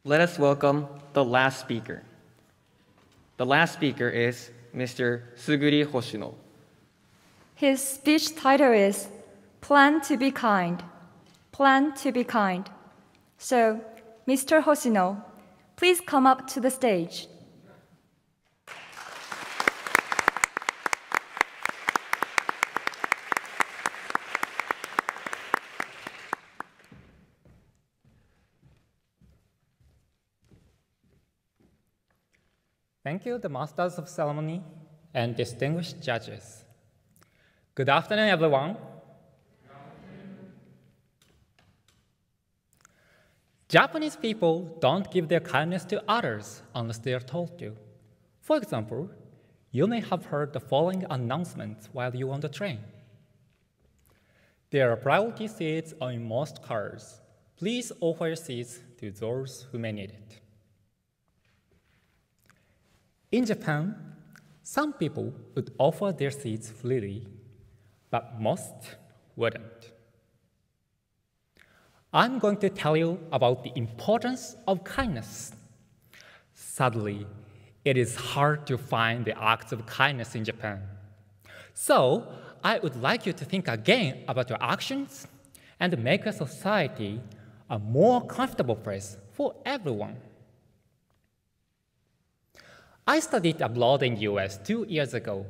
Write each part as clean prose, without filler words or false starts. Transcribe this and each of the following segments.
Let us welcome the last speaker. The last speaker is Mr. Suguri Hoshino. His speech title is Plan to be Kind. Plan to be Kind. So, Mr. Hoshino, please come up to the stage. Thank you, the Masters of Ceremony and distinguished judges. Good afternoon, everyone. Japanese people don't give their kindness to others unless they are told to. For example, you may have heard the following announcement while you're on the train. There are priority seats on most cars. Please offer your seats to those who may need it. In Japan, some people would offer their seats freely, but most wouldn't. I'm going to tell you about the importance of kindness. Sadly, it is hard to find the acts of kindness in Japan. So, I would like you to think again about your actions and make a society a more comfortable place for everyone. I studied abroad in the US 2 years ago,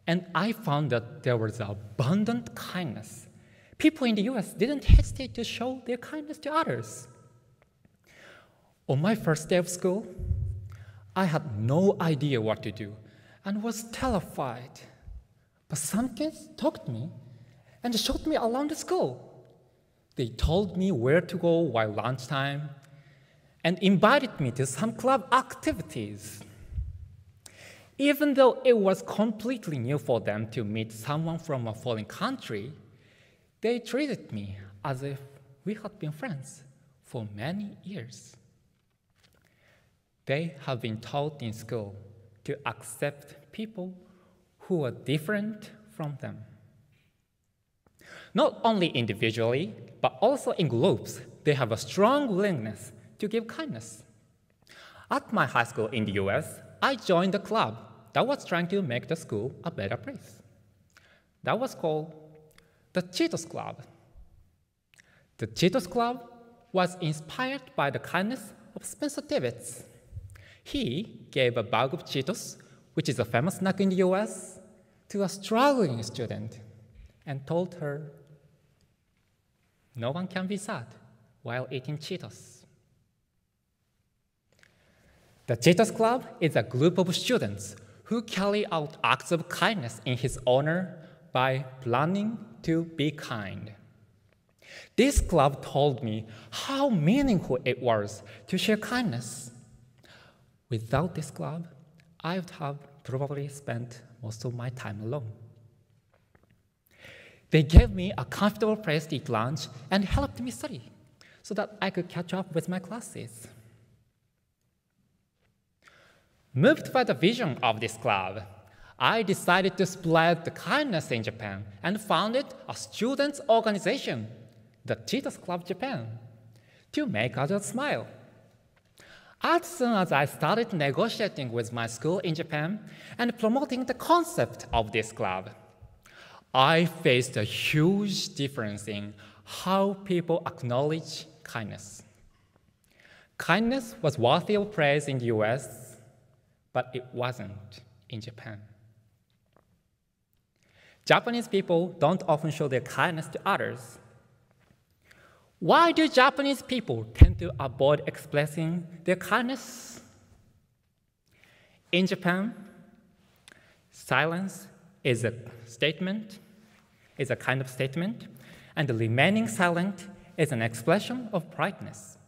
and I found that there was abundant kindness. People in the US didn't hesitate to show their kindness to others. On my first day of school, I had no idea what to do and was terrified. But some kids talked to me and showed me around the school. They told me where to go while lunchtime and invited me to some club activities. Even though it was completely new for them to meet someone from a foreign country, they treated me as if we had been friends for many years. They have been taught in school to accept people who are different from them. Not only individually, but also in groups, they have a strong willingness to give kindness. At my high school in the US, I joined a club that was trying to make the school a better place. That was called the Cheetos Club. The Cheetos Club was inspired by the kindness of Spencer Tibbetts. He gave a bag of Cheetos, which is a famous snack in the US, to a struggling student and told her, "No one can be sad while eating Cheetos." The Cheetos Club is a group of students who carry out acts of kindness in his honor by planning to be kind. This club told me how meaningful it was to share kindness. Without this club, I would have probably spent most of my time alone. They gave me a comfortable place to eat lunch and helped me study so that I could catch up with my classes. Moved by the vision of this club, I decided to spread the kindness in Japan and founded a students' organization, the Cheetos Club Japan, to make others smile. As soon as I started negotiating with my school in Japan and promoting the concept of this club, I faced a huge difference in how people acknowledge kindness. Kindness was worthy of praise in the US, but it wasn't in Japan. Japanese people don't often show their kindness to others. Why do Japanese people tend to avoid expressing their kindness? In Japan, silence is a kind of statement, and remaining silent is an expression of politeness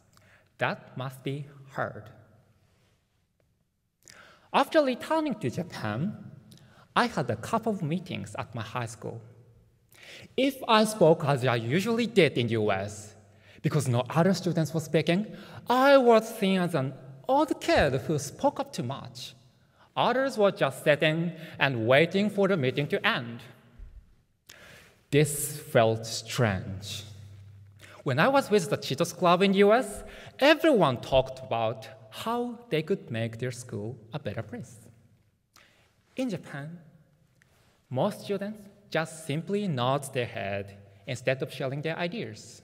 that must be heard. After returning to Japan, I had a couple of meetings at my high school. If I spoke as I usually did in the US, because no other students were speaking, I was seen as an odd kid who spoke up too much. Others were just sitting and waiting for the meeting to end. This felt strange. When I was with the Cheetos Club in the US, everyone talked about how they could make their school a better place. In Japan, most students just simply nod their head instead of sharing their ideas.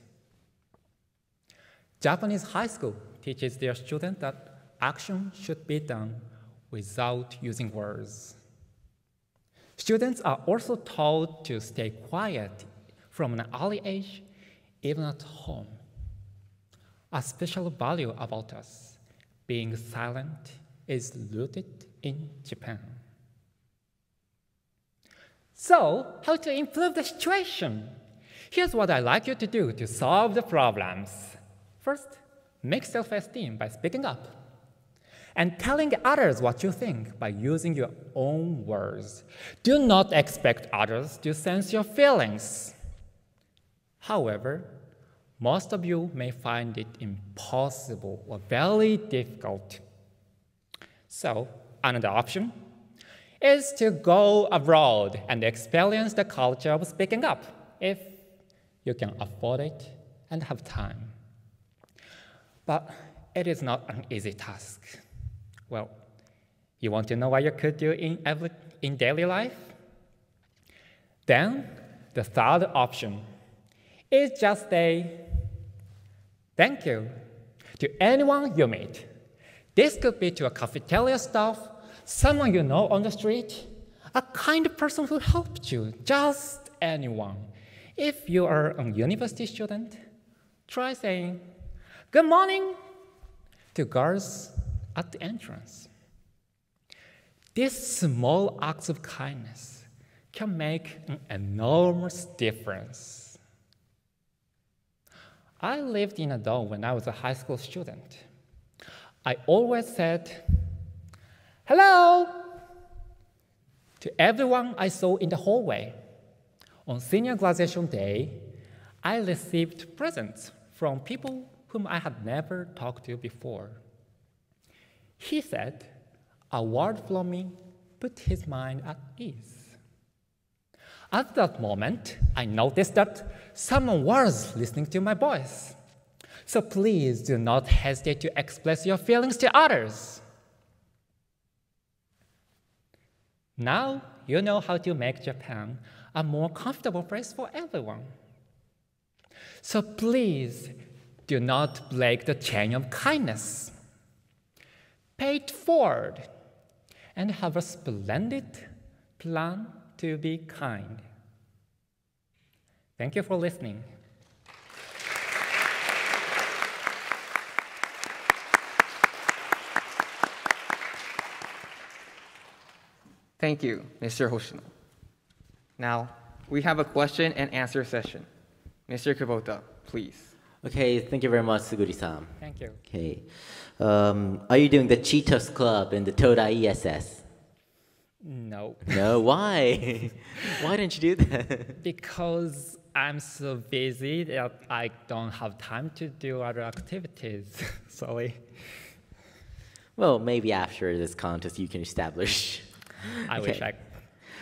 Japanese high school teaches their students that action should be done without using words. Students are also taught to stay quiet from an early age, even at home. A special value about us, being silent, is rooted in Japan. So, how to improve the situation? Here's what I'd like you to do to solve the problems. First, make self-esteem by speaking up and telling others what you think by using your own words. Do not expect others to sense your feelings. However, most of you may find it impossible or very difficult. So, another option is to go abroad and experience the culture of speaking up if you can afford it and have time. But it is not an easy task. Well, you want to know what you could do in daily life? Then, the third option is just say, thank you to anyone you meet. This could be to a cafeteria staff, someone you know on the street, a kind person who helped you, just anyone. If you are a university student, try saying, good morning to girls at the entrance. These small acts of kindness can make an enormous difference. I lived in a dorm when I was a high school student. I always said, hello, to everyone I saw in the hallway. On senior graduation day, I received presents from people whom I had never talked to before. He said, a word from me put his mind at ease. At that moment, I noticed that someone was listening to my voice. So please do not hesitate to express your feelings to others. Now you know how to make Japan a more comfortable place for everyone. So please do not break the chain of kindness. Pay it forward and have a splendid plan to be kind. Thank you for listening. Thank you, Mr. Hoshino. Now, we have a question and answer session. Mr. Kubota, please. Okay, thank you very much, Suguri-san. Thank you. Okay. Are you doing the Cheetos Club in the Tokyo E.S.S? No. No, why? Why didn't you do that? Because I'm so busy that I don't have time to do other activities. Sorry. Well, maybe after this contest you can establish. I wish I.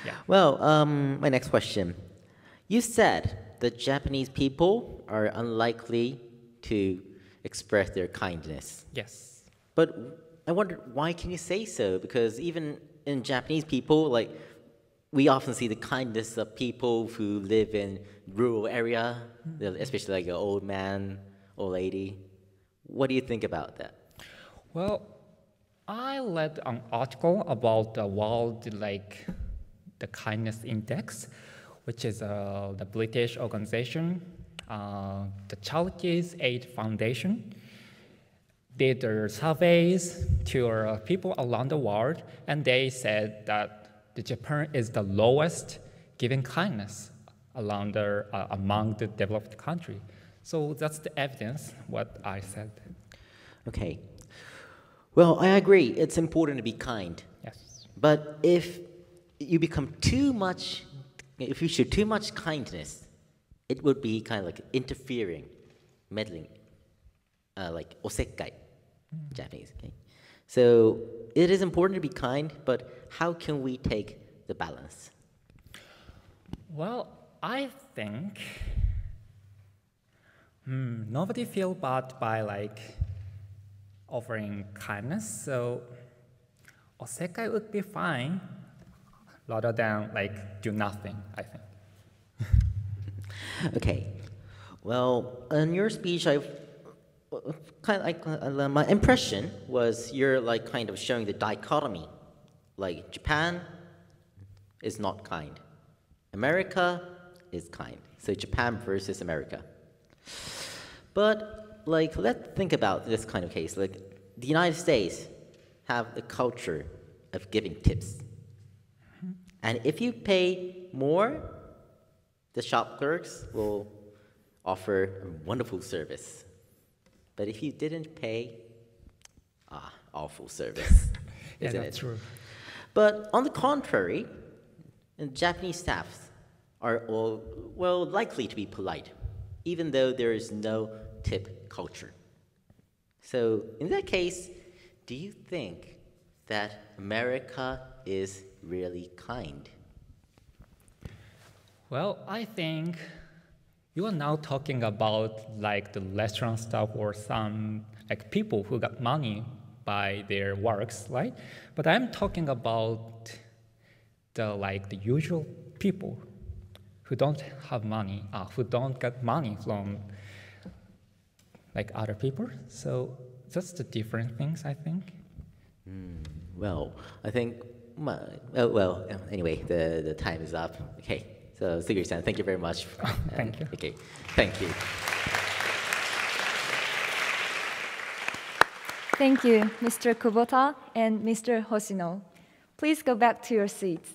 Yeah. Well, my next question. You said that Japanese people are unlikely to express their kindness. Yes. But I wonder, why can you say so? Because even in Japanese people, like, we often see the kindness of people who live in rural area, especially like an old man, old lady. What do you think about that? Well, I read an article about the world, the kindness index, which is the British organization, the Charities Aid Foundation. Did surveys to people around the world, and they said that Japan is the lowest giving kindness among the developed country. So that's the evidence, what I said. Okay. Well, I agree. It's important to be kind. Yes. But if you become too much, if you show too much kindness, it would be kind of like interfering, meddling, like osekkai, Japanese. Okay? So it is important to be kind, but how can we take the balance? Well, I think Nobody feel bad by like offering kindness, so osekai would be fine rather than like do nothing, I think. Okay. Well, in your speech, my impression was you're like kind of showing the dichotomy. Like Japan is not kind. America is kind. So Japan versus America. But like, let's think about this kind of case. Like the United States have the culture of giving tips. And if you pay more, the shop clerks will offer a wonderful service. But if you didn't pay, awful service, Yeah, isn't that's it? true. But on the contrary, Japanese staffs are all, well, likely to be polite, even though there is no tip culture. So in that case, do you think that America is really kind? Well, I think you are now talking about like the restaurant staff or some like people who got money by their works, right? But I'm talking about the usual people who don't have money, who don't get money from like other people. So that's the different things, I think. Well, I think, anyway, the time is up. Okay, so Suguri-san, thank you very much. Thank you. Okay, thank you. Thank you, Mr. Kubota and Mr. Hoshino. Please go back to your seats.